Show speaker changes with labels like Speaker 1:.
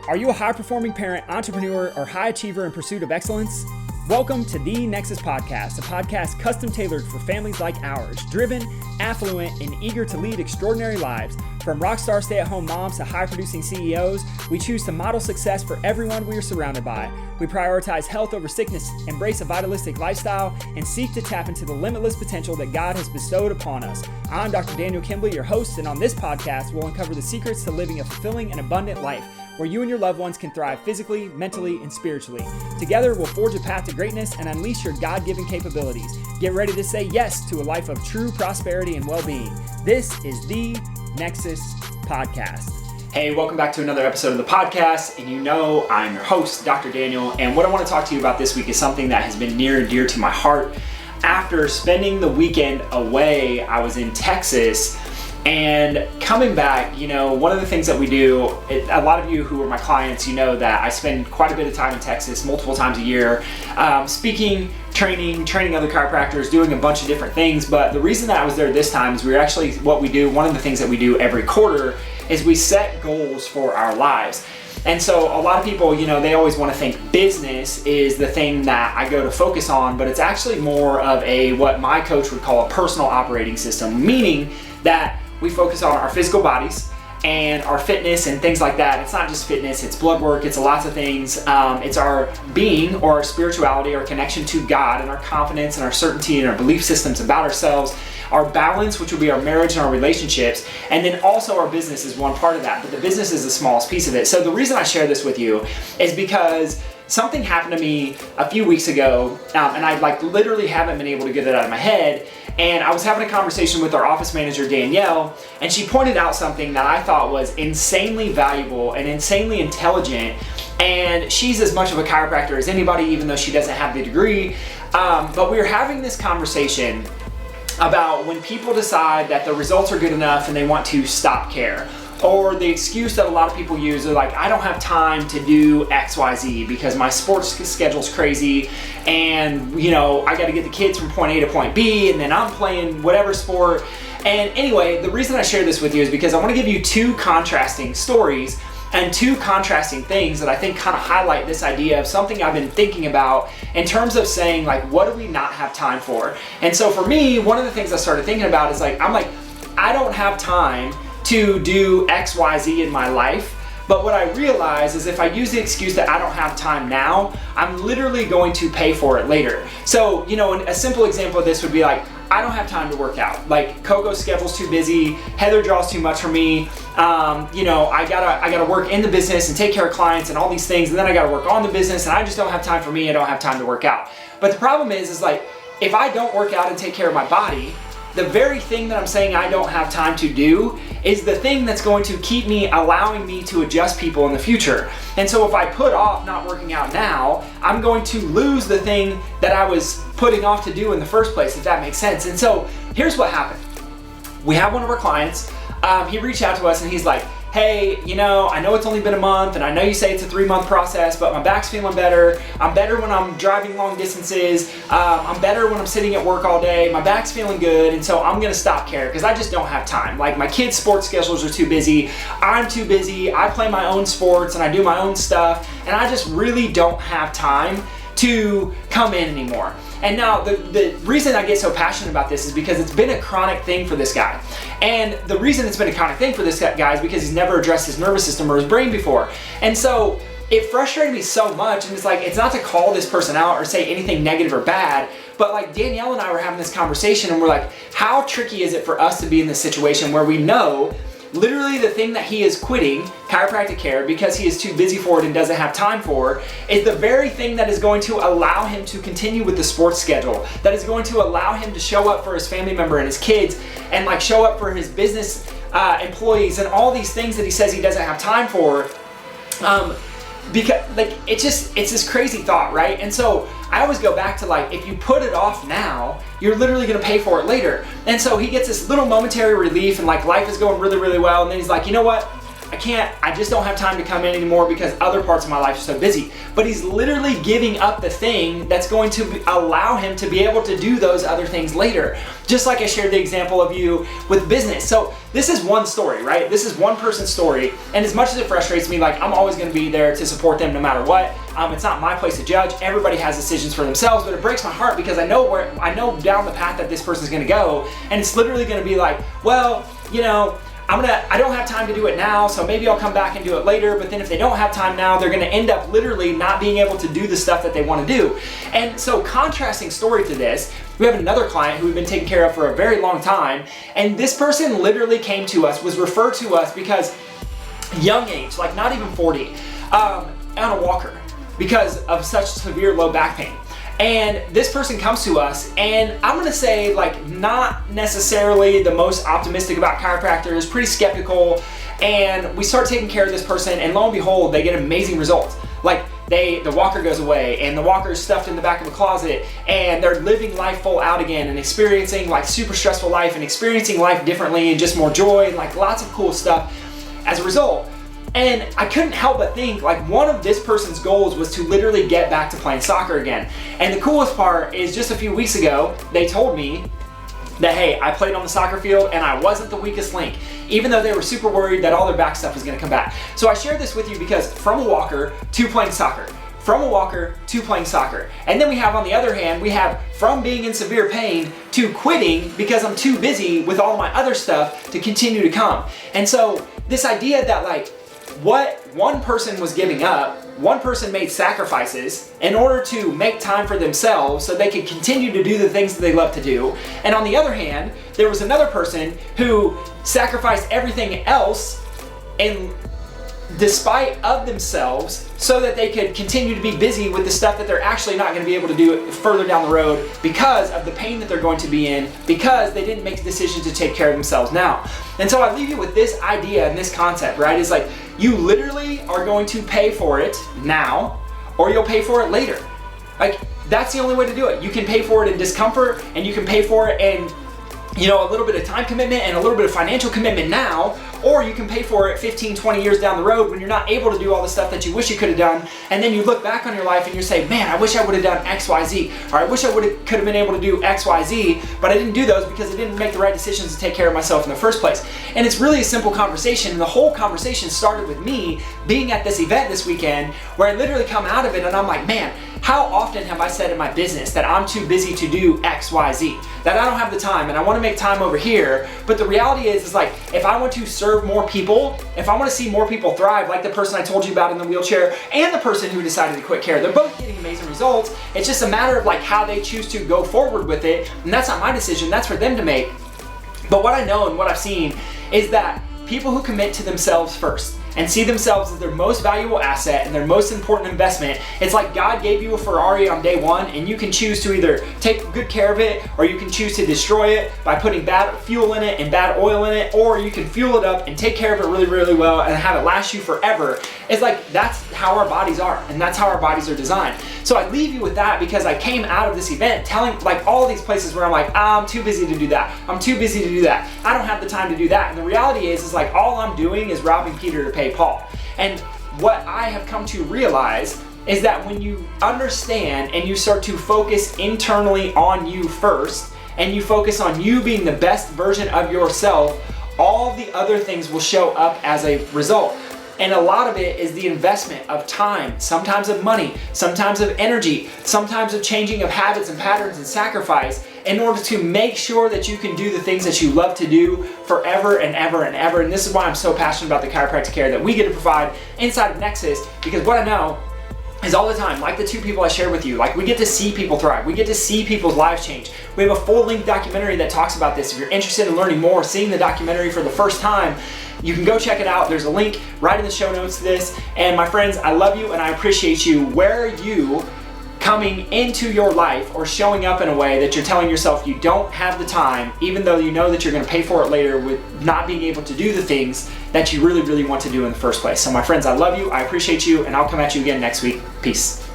Speaker 1: Are you a high-performing parent, entrepreneur, or high achiever in pursuit of excellence? Welcome to The Nexus Podcast, a podcast custom tailored for families like ours, driven, affluent, and eager to lead extraordinary lives. From rockstar stay-at-home moms to high-producing CEOs, we choose to model success for everyone we are surrounded by. We prioritize health over sickness, embrace a vitalistic lifestyle, and seek to tap into the limitless potential that God has bestowed upon us. I'm Dr. Daniel Kimbley, your host, and on this podcast, we'll uncover the secrets to living a fulfilling and abundant life, where you and your loved ones can thrive physically, mentally, and spiritually. Together, we'll forge a path to greatness and unleash your God-given capabilities. Get ready to say yes to a life of true prosperity and well-being. This is The Nexus Podcast. Hey, welcome back to another episode of the podcast. And you know I'm your host, Dr. Daniel. And what I want to talk to you about this week is something that has been near and dear to my heart. After spending the weekend away, I was in Texas. And coming back, one of the things that we do, a lot of you who are my clients, you know that I spend quite a bit of time in Texas multiple times a year, speaking, training other chiropractors, doing a bunch of different things. But the reason that I was there this time is one of the things that we do every quarter is we set goals for our lives. And so a lot of people, they always want to think business is the thing that I go to focus on, but it's actually more of what my coach would call a personal operating system, meaning that we focus on our physical bodies and our fitness and things like that. It's not just fitness, it's blood work, it's lots of things. It's our being or our spirituality, our connection to God, and our confidence and our certainty and our belief systems about ourselves, our balance, which would be our marriage and our relationships, and then also our business is one part of that, but the business is the smallest piece of it. So the reason I share this with you is because something happened to me a few weeks ago, and I literally haven't been able to get it out of my head. And I was having a conversation with our office manager, Danielle, and she pointed out something that I thought was insanely valuable and insanely intelligent. And she's as much of a chiropractor as anybody, even though she doesn't have the degree. But we were having this conversation about when people decide that the results are good enough and they want to stop care. Or the excuse that a lot of people use are like, I don't have time to do XYZ because my sports schedule's crazy and, I got to get the kids from point A to point B and then I'm playing whatever sport. And anyway, the reason I share this with you is because I want to give you two contrasting stories and two contrasting things that I think kind of highlight this idea of something I've been thinking about in terms of saying, what do we not have time for? And so for me, one of the things I started thinking about is I don't have time to do XYZ in my life. But what I realize is if I use the excuse that I don't have time now, I'm literally going to pay for it later. So, a simple example of this would be I don't have time to work out. Coco's schedule's too busy, Heather draws too much for me. I gotta work in the business and take care of clients and all these things, and then I gotta work on the business, and I just don't have time for me. I don't have time to work out. But the problem is if I don't work out and take care of my body, the very thing that I'm saying I don't have time to do is the thing that's going to keep me allowing me to adjust people in the future. And so if I put off not working out now, I'm going to lose the thing that I was putting off to do in the first place, if that makes sense. And so here's what happened. We have one of our clients, he reached out to us and he's like, hey, I know it's only been a month and I know you say it's a 3-month process, but my back's feeling better. I'm better when I'm driving long distances. I'm better when I'm sitting at work all day. My back's feeling good. And so I'm going to stop care because I just don't have time. My kids' sports schedules are too busy. I'm too busy. I play my own sports and I do my own stuff. And I just really don't have time to come in anymore. And now the reason I get so passionate about this is because it's been a chronic thing for this guy. And the reason it's been a chronic thing for this guy is because he's never addressed his nervous system or his brain before. And so it frustrated me so much. And it's not to call this person out or say anything negative or bad, but Danielle and I were having this conversation and we're how tricky is it for us to be in this situation where we know literally the thing that he is quitting, chiropractic care, because he is too busy for it and doesn't have time for, is the very thing that is going to allow him to continue with the sports schedule, that is going to allow him to show up for his family member and his kids and show up for his business employees and all these things that he says he doesn't have time for. Because it's this crazy thought, right? And so I always go back to if you put it off now, you're literally gonna pay for it later. And so he gets this little momentary relief and life is going really, really well. And then he's like, you know what? I I just don't have time to come in anymore because other parts of my life are so busy. But he's literally giving up the thing that's going to allow him to be able to do those other things later. Just like I shared the example of you with business. So this is one story, right? This is one person's story. And as much as it frustrates me, like I'm always going to be there to support them no matter what. It's not my place to judge. Everybody has decisions for themselves, but it breaks my heart because I know down the path that this person's going to go. And it's literally going to be like, well, you know, I don't have time to do it now, so maybe I'll come back and do it later. But then if they don't have time now, they're gonna end up literally not being able to do the stuff that they wanna do. And so contrasting story to this, we have another client who we've been taking care of for a very long time. And this person literally came to us, was referred to us because young age, like not even 40, on a walker because of such severe low back pain. And this person comes to us, and I'm gonna say, like, not necessarily the most optimistic about chiropractors, pretty skeptical. And we start taking care of this person, and lo and behold, they get amazing results. Like, the walker goes away, and the walker is stuffed in the back of a closet, and they're living life full out again, and experiencing like super stressful life, and experiencing life differently, and just more joy, and like lots of cool stuff as a result. And I couldn't help but think, like, one of this person's goals was to literally get back to playing soccer again. And the coolest part is just a few weeks ago, they told me that, hey, I played on the soccer field and I wasn't the weakest link, even though they were super worried that all their back stuff was gonna come back. So I share this with you because from a walker to playing soccer, from a walker to playing soccer. And then we have, on the other hand, we have from being in severe pain to quitting because I'm too busy with all my other stuff to continue to come. And so this idea that, like, what one person was giving up, one person made sacrifices in order to make time for themselves so they could continue to do the things that they love to do. And on the other hand, there was another person who sacrificed everything else and despite of themselves so that they could continue to be busy with the stuff that they're actually not going to be able to do further down the road because of the pain that they're going to be in, because they didn't make the decision to take care of themselves now. And so I leave you with this idea and this concept, right? It's like, you literally are going to pay for it now, or you'll pay for it later. Like, that's the only way to do it. You can pay for it in discomfort, and you can pay for it in, you know, a little bit of time commitment and a little bit of financial commitment now, or you can pay for it 15, 20 years down the road when you're not able to do all the stuff that you wish you could have done, and then you look back on your life and you say, man, I wish I would have done X, Y, Z, or I wish I could have been able to do X, Y, Z, but I didn't do those because I didn't make the right decisions to take care of myself in the first place. And it's really a simple conversation, and the whole conversation started with me being at this event this weekend where I literally come out of it and I'm like, man, how often have I said in my business that I'm too busy to do X, Y, Z, that I don't have the time and I want to make time over here? But the reality is like, if I want to serve more people, if I want to see more people thrive, like the person I told you about in the wheelchair and the person who decided to quit care, they're both getting amazing results. It's just a matter of like how they choose to go forward with it. And that's not my decision, that's for them to make. But what I know and what I've seen is that people who commit to themselves first and see themselves as their most valuable asset and their most important investment, it's like God gave you a Ferrari on day one, and you can choose to either take good care of it, or you can choose to destroy it by putting bad fuel in it and bad oil in it, or you can fuel it up and take care of it really, really well and have it last you forever. It's like, that's how our bodies are, and that's how our bodies are designed. So I leave you with that because I came out of this event telling like all these places where I'm like, I'm too busy to do that. I'm too busy to do that. I don't have the time to do that. And the reality is like all I'm doing is robbing Peter to pay Paul. And what I have come to realize is that when you understand and you start to focus internally on you first, and you focus on you being the best version of yourself, all the other things will show up as a result. And a lot of it is the investment of time, sometimes of money, sometimes of energy, sometimes of changing of habits and patterns and sacrifice in order to make sure that you can do the things that you love to do forever and ever and ever. And this is why I'm so passionate about the chiropractic care that we get to provide inside of Nexus, because what I know is all the time, like the two people I shared with you, like we get to see people thrive. We get to see people's lives change. We have a full-length documentary that talks about this. If you're interested in learning more, seeing the documentary for the first time, you can go check it out. There's a link right in the show notes to this. And my friends, I love you and I appreciate you. Where are you coming into your life or showing up in a way that you're telling yourself you don't have the time, even though you know that you're going to pay for it later with not being able to do the things that you really, really want to do in the first place? So my friends, I love you, I appreciate you, and I'll come at you again next week. Peace.